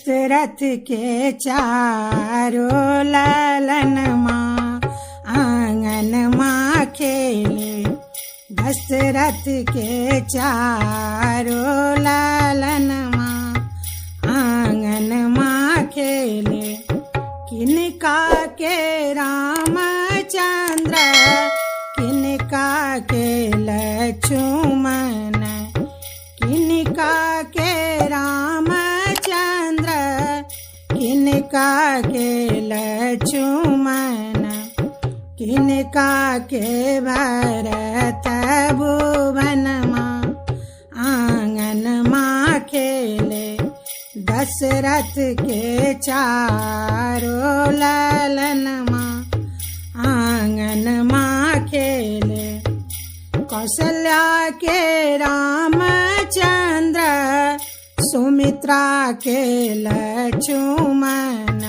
दशरथ के चारों लालन माँ आंगन माँ खेले। दशरथ के चारों लालन माँ आंगन माँ खेले। किनका के रामचंद्र किनका के लक्ष्मण। किनका के रामचंद्र किनका के लक्ष्मण। किनका के भरत भुवन माँ आंगन माँ खेले। दशरथ के चारों लालन माँ आंगन माँ खेले। कौशल्या के रामचंद्र सुमित्रा के लक्ष्मण।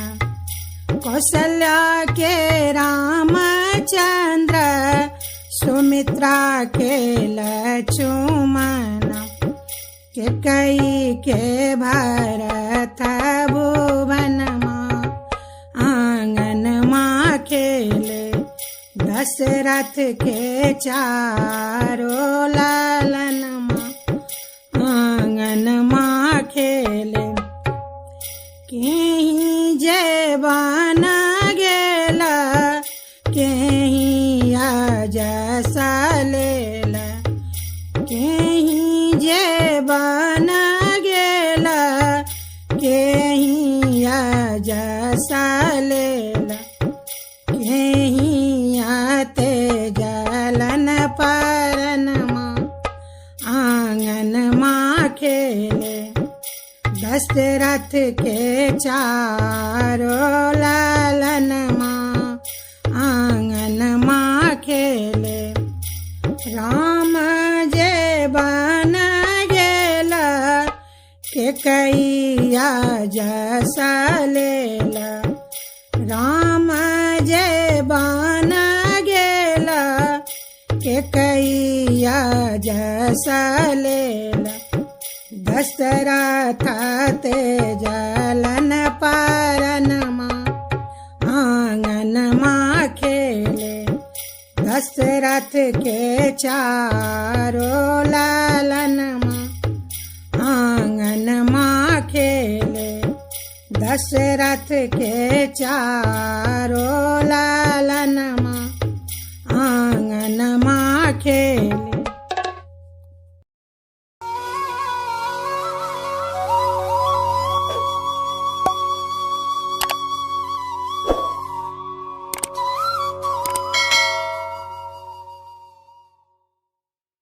कौशल्या के रामचंद्र सुमित्रा के लक्ष्मण। कैकेयी के भरत भुवन माँ आंगन माँ खेले। दशरथ के चारों लालन माँ आंगन माँ खेले। केहीं जय बन गेला केहीं जसा लेला। केहीं जय बन गेला केहीं जसा लेला। केहीं आते जलन परन माँ आंगन माँ खेले। दशरथ के चारों लालन माँ आंगन माँ खेले। राम जे बन गेला कैकेयी जसा लेला। राम जे बन गेला कैकेयी जसा लेला। दशरथ ते जलन परन माँ आंगन माँ खेले। दशरथ के चारों लालन माँ आंगन माँ खेले। दशरथ के चारों लालन माँ आंगन माँ खेले।